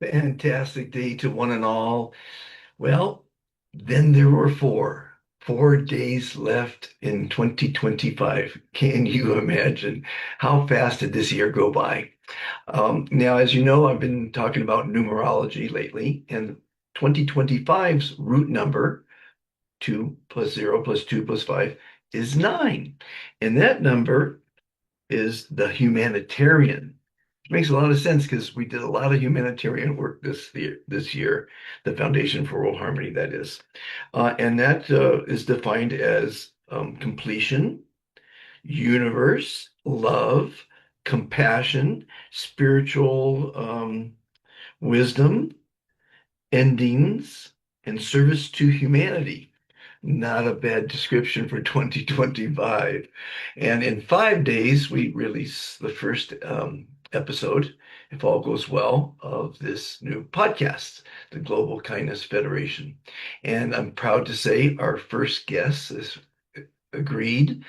Fantastic day to one and all. Well, then there were 4 days left in 2025. Can you imagine how fast did this year go by? Now, as you know, I've been talking about numerology lately, and 2025's root number, 2 plus 0 plus 2 plus 5, is 9. And that number is the humanitarian. It makes a lot of sense because we did a lot of humanitarian work this year, the Foundation for World Harmony, that is. And that is defined as completion, universe, love, compassion, spiritual wisdom, endings, and service to humanity. Not a bad description for 2025. And in 5 days, we release the first episode, if all goes well, of this new podcast, the Global Kindness Federation. And I'm proud to say our first guest has agreed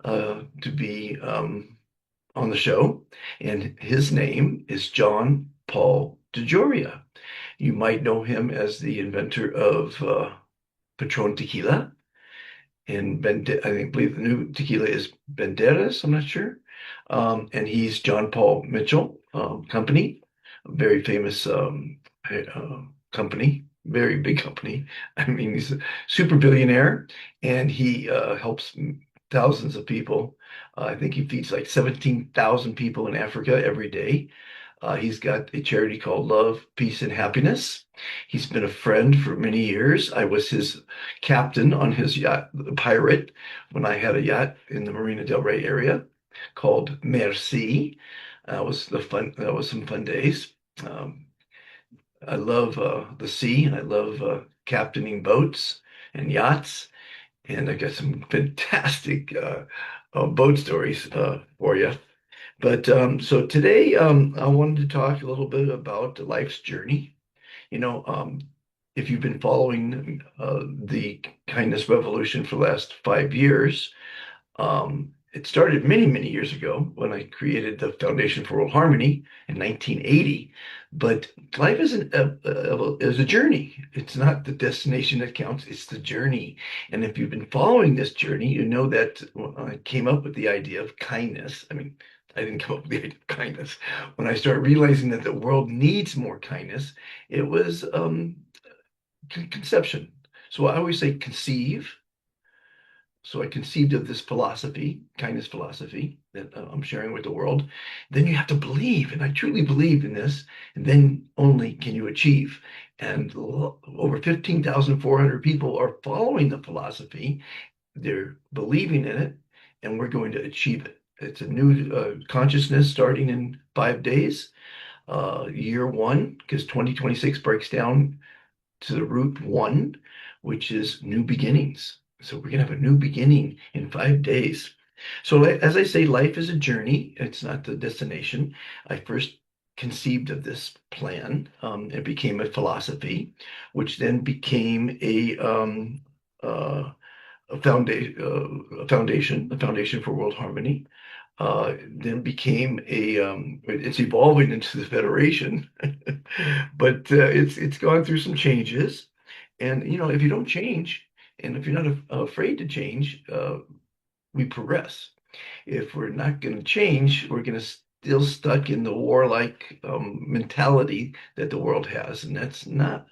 to be on the show, and his name is John Paul DeJoria. You might know him as the inventor of Patrón tequila, and believe the new tequila is Banderas. I'm not sure. And he's John Paul Mitchell Company, a very famous company, very big company. I mean, he's a super billionaire, and he helps thousands of people. I think he feeds like 17,000 people in Africa every day. He's got a charity called Love, Peace, and Happiness. He's been a friend for many years. I was his captain on his yacht, the Pirate, when I had a yacht in the Marina del Rey area called Merci. That was some fun days. Um, I love the sea, and I love captaining boats and yachts. And I got some fantastic boat stories for you. But so today, I wanted to talk a little bit about life's journey. You know, if you've been following the kindness revolution for the last 5 years, it started many, many years ago when I created the Foundation for World Harmony in 1980. But life is a journey. It's not the destination that counts, it's the journey. And if you've been following this journey, you know that when I came up with the idea of kindness, I mean, I didn't come up with the idea of kindness. When I started realizing that the world needs more kindness, it was conception. So I always say conceive. So I conceived of this philosophy, kindness philosophy, that I'm sharing with the world. Then you have to believe, and I truly believe in this, and then only can you achieve. And over 15,400 people are following the philosophy. They're believing in it, and we're going to achieve it. It's a new consciousness starting in 5 days. Year one, because 2026 breaks down to the root one, which is new beginnings. So we're going to have a new beginning in 5 days. So as I say, life is a journey. It's not the destination. I first conceived of this plan. It became a philosophy, which then became a foundation, the Foundation for World Harmony. Then became it's evolving into the Federation, but it's gone through some changes. And if you don't change, and if you're not afraid to change, we progress. If we're not going to change, we're going to still stuck in the warlike mentality that the world has, and that's not.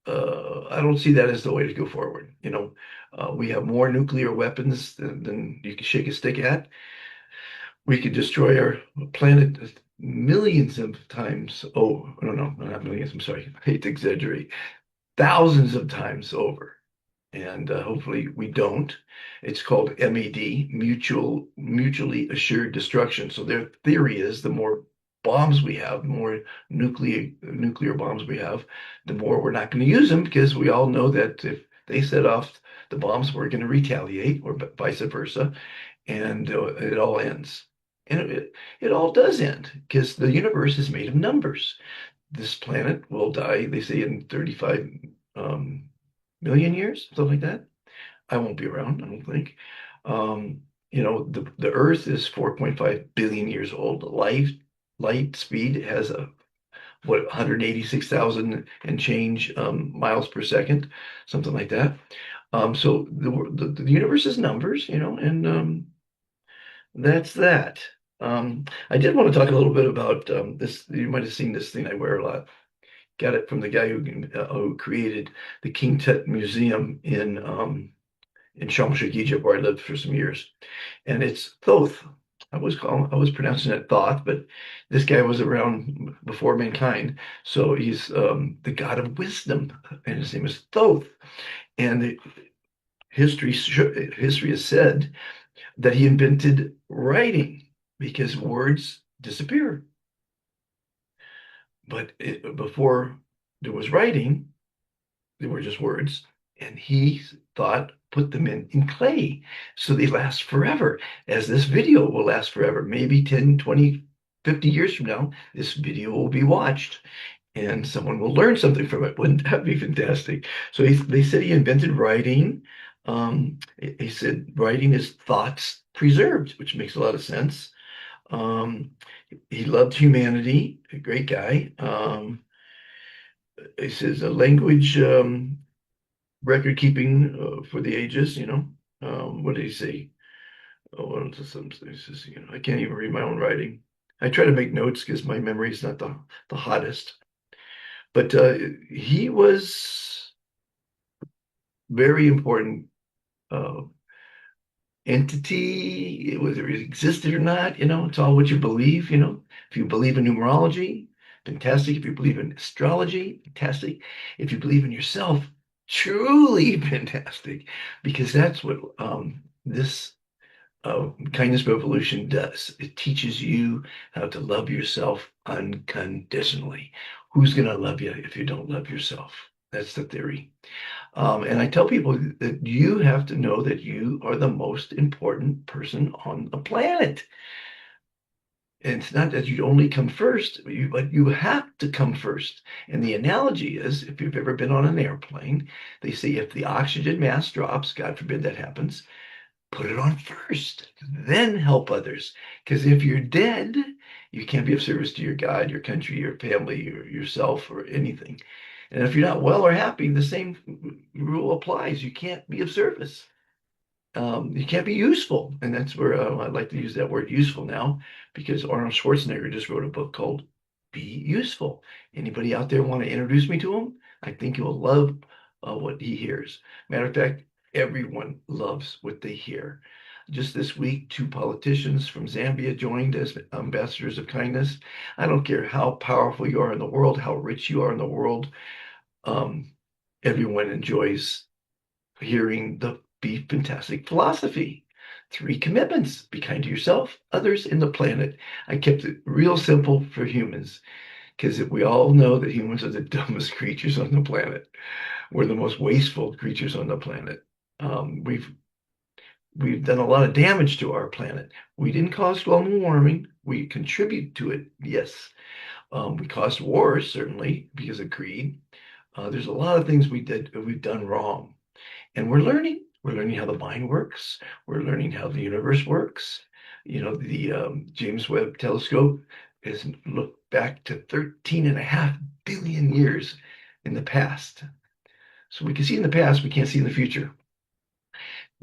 I don't see that as the way to go forward. We have more nuclear weapons than you can shake a stick at. We could destroy our planet millions of times. Oh, no, no, not millions. I'm sorry. I hate to exaggerate. Thousands of times over. And hopefully we don't. It's called MED, mutually assured destruction. So their theory is the more bombs we have, the more nuclear bombs we have, the more we're not going to use them because we all know that if they set off the bombs, we're going to retaliate or vice versa, and it all ends. And it all does end because the universe is made of numbers. This planet will die, they say, in 35 million years, something like that. I won't be around, I don't think. The Earth is 4.5 billion years old. Light speed has a what, 186,000 and change miles per second, something like that. So the universe is numbers, and that's that. I did want to talk a little bit about this. You might have seen this thing I wear a lot. Got it from the guy who created the King Tut Museum in Sharm el-Sheikh, Egypt, where I lived for some years, and it's Thoth. I was pronouncing it Thoth, but this guy was around before mankind, so he's the god of wisdom, and his name is Thoth. And history has said that he invented writing because words disappear. But before there was writing, they were just words. And he thought, put them in clay so they last forever, as this video will last forever. Maybe 10, 20, 50 years from now, this video will be watched and someone will learn something from it. Wouldn't that be fantastic? So they said he invented writing. He said writing is thoughts preserved, which makes a lot of sense. Um, he loved humanity, a great guy. He says a language record keeping for the ages, what did he say? Oh, he says, I can't even read my own writing. I try to make notes because my memory is not the hottest. But he was very important uh, entity, whether it existed or not, it's all what you believe, If you believe in numerology, fantastic. If you believe in astrology, fantastic. If you believe in yourself, truly fantastic, because that's what this kindness revolution does. It teaches you how to love yourself unconditionally. Who's going to love you if you don't love yourself? That's the theory. And I tell people that you have to know that you are the most important person on the planet. And it's not that you only come first, but you have to come first. And the analogy is, if you've ever been on an airplane, they say if the oxygen mask drops, God forbid that happens, put it on first, then help others. Because if you're dead, you can't be of service to your God, your country, your family, or yourself, or anything. And if you're not well or happy, the same rule applies. You can't be of service. You can't be useful. And that's where I'd like to use that word useful now, because Arnold Schwarzenegger just wrote a book called Be Useful. Anybody out there want to introduce me to him? I think you'll love what he hears. Matter of fact, everyone loves what they hear. Just this week, two politicians from Zambia joined as ambassadors of kindness. I don't care how powerful you are in the world, how rich you are in the world, um, everyone enjoys hearing the Be Fantastic philosophy. Three commitments: be kind to yourself, others, and the planet. I kept it real simple for humans because we all know that humans are the dumbest creatures on the planet. We're the most wasteful creatures on the planet. We've done a lot of damage to our planet. We didn't cause global warming. We contribute to it, yes. We caused wars, certainly, because of greed. There's a lot of things we've done wrong. And we're learning. We're learning how the mind works. We're learning how the universe works. The James Webb Telescope has looked back to 13.5 billion years in the past. So we can see in the past, we can't see in the future.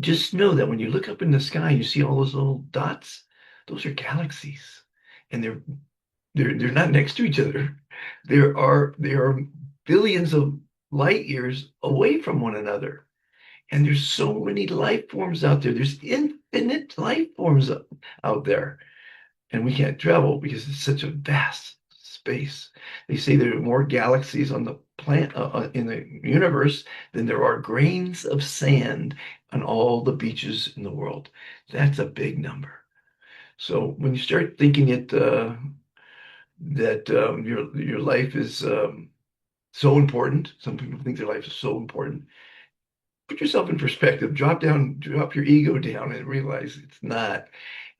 Just know that when you look up in the sky, you see all those little dots. Those are galaxies, and they're not next to each other. There are billions of light years away from one another. And there's so many life forms out there. There's infinite life forms out there. And we can't travel because it's such a vast space. They say there are more galaxies on the planet in the universe than there are grains of sand on all the beaches in the world. That's a big number. So when you start thinking that your life is so important, some people think their life is so important. Put yourself in perspective. Drop your ego down, and realize it's not.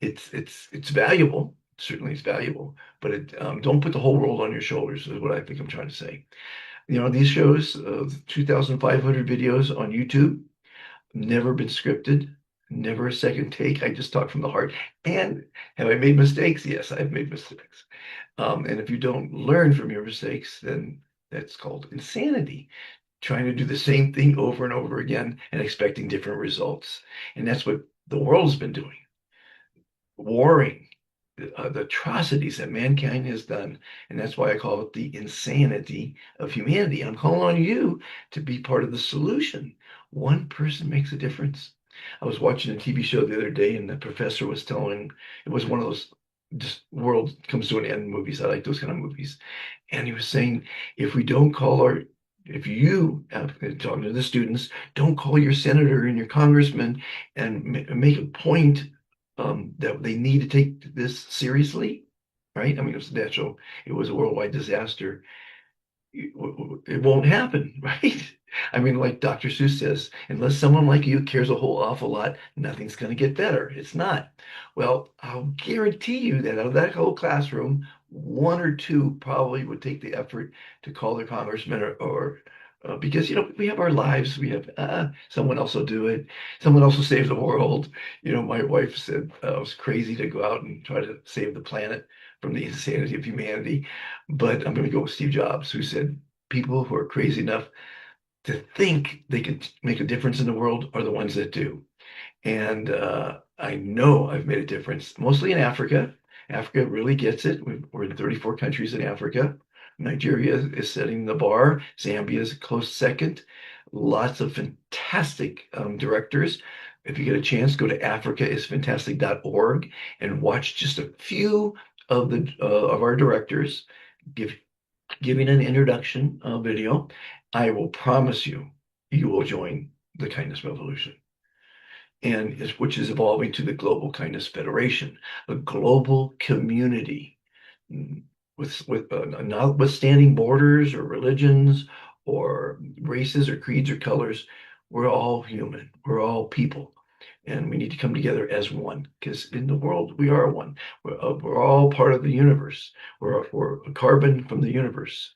It's valuable. Certainly, it's valuable, but don't put the whole world on your shoulders. Is what I think I'm trying to say. These shows, 2,500 videos on YouTube, never been scripted. Never a second take. I just talk from the heart. And have I made mistakes? Yes, I've made mistakes. And if you don't learn from your mistakes, then that's called insanity. Trying to do the same thing over and over again and expecting different results. And that's what the world's been doing, warring, the atrocities that mankind has done. And that's why I call it the insanity of humanity. I'm calling on you to be part of the solution. One person makes a difference. I was watching a TV show the other day, and the professor was telling, it was one of those just world comes to an end movies. I like those kind of movies. And he was saying, if we don't call our, if you, talking to the students, don't call your senator and your congressman and make a point that they need to take this seriously, right? I mean, it was natural, it was a worldwide disaster. It won't happen, right? I mean, like Dr. Seuss says, unless someone like you cares a whole awful lot, nothing's going to get better. It's not. Well, I'll guarantee you that out of that whole classroom, one or two probably would take the effort to call their congressman or because, we have our lives. We have someone else will do it. Someone else will save the world. My wife said it was crazy to go out and try to save the planet from the insanity of humanity. But I'm going to go with Steve Jobs, who said people who are crazy enough to think they could make a difference in the world are the ones that do. And I know I've made a difference, mostly in Africa. Africa really gets it. We're in 34 countries in Africa. Nigeria is setting the bar. Zambia is a close second. Lots of fantastic directors. If you get a chance, go to africaisfantastic.org and watch just a few of our directors give giving an introduction video. I will promise you, you will join the kindness revolution, which is evolving to the Global Kindness Federation, a global community with notwithstanding borders or religions or races or creeds or colors. We're all human. We're all people. And we need to come together as one, because in the world we are one. We're all part of the universe. We're carbon from the universe.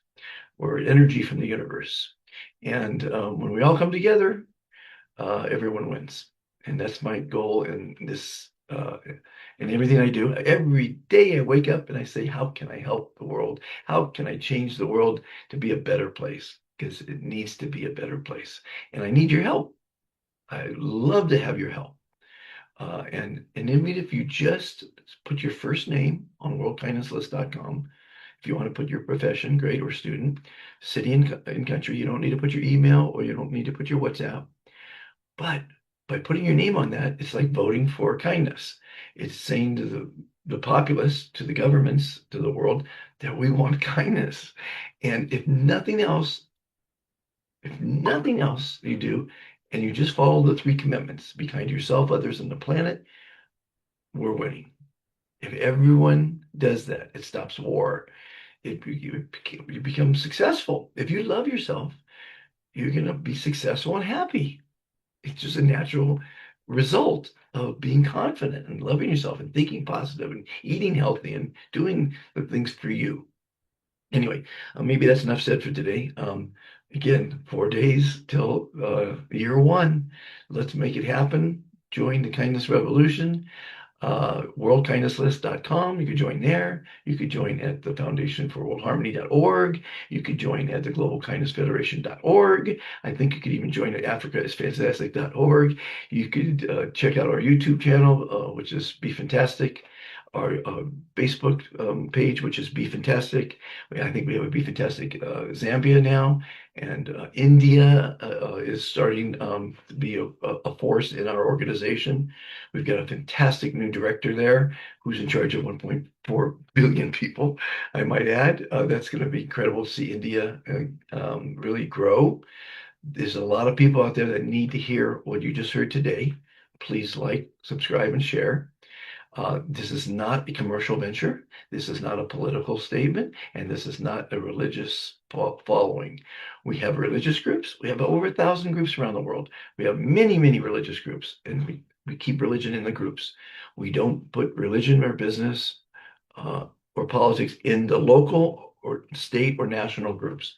We're energy from the universe. And when we all come together, everyone wins. And that's my goal in this, in everything I do. Every day I wake up and I say, how can I help the world? How can I change the world to be a better place? Because it needs to be a better place. And I need your help. I love to have your help. And even if you just put your first name on worldkindnesslist.com, if you want to put your profession, grade, or student, city and country, you don't need to put your email or you don't need to put your WhatsApp. But by putting your name on that, it's like voting for kindness. It's saying to the populace, to the governments, to the world, that we want kindness. And if nothing else you do, and you just follow the three commitments, be kind to yourself, others, and the planet, we're winning. If everyone does that, it stops war. You become successful. If you love yourself, you're going to be successful and happy. It's just a natural result of being confident and loving yourself and thinking positive and eating healthy and doing the things for you. Anyway, maybe that's enough said for today. Again, 4 days till year one. Let's make it happen. Join the kindness revolution. Worldkindnesslist.com. You could join there. You could join at the Foundation for World Harmony.org. You could join at the Global Kindness Federation.org. I think you could even join at africaisfantastic.org. You could check out our YouTube channel, which is Be Fantastic. Our Facebook page, which is Be Fantastic. I think we have a Be Fantastic Zambia now, and India is starting to be a force in our organization. We've got a fantastic new director there who's in charge of 1.4 billion people, I might add. That's going to be incredible to see India really grow. There's a lot of people out there that need to hear what you just heard today. Please like, subscribe, and share. This is not a commercial venture. This is not a political statement, and this is not a religious following. We have religious groups. We have over 1,000 groups around the world. We have many, many religious groups, and we keep religion in the groups. We don't put religion or business or politics in the local or state or national groups.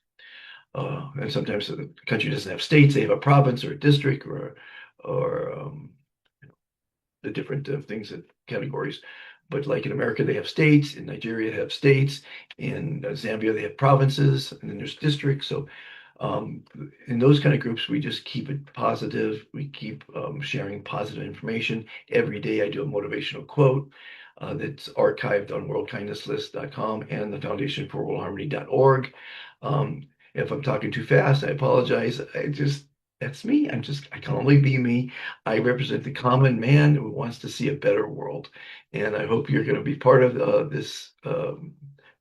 And sometimes the country doesn't have states; they have a province or a district or the different things and categories. But like in America, they have states. In Nigeria, they have states. In Zambia, they have provinces, and then there's districts. So um, in those kind of groups, we just keep it positive. We keep sharing positive information. Every day I do a motivational quote that's archived on worldkindnesslist.com and the Foundation for World Harmony.org. Um, if I'm talking too fast, I apologize. That's me. I can only be me. I represent the common man who wants to see a better world. And I hope you're going to be part of this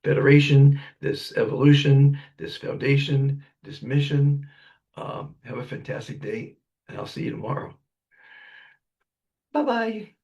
federation, this evolution, this foundation, this mission. Have a fantastic day, and I'll see you tomorrow. Bye bye.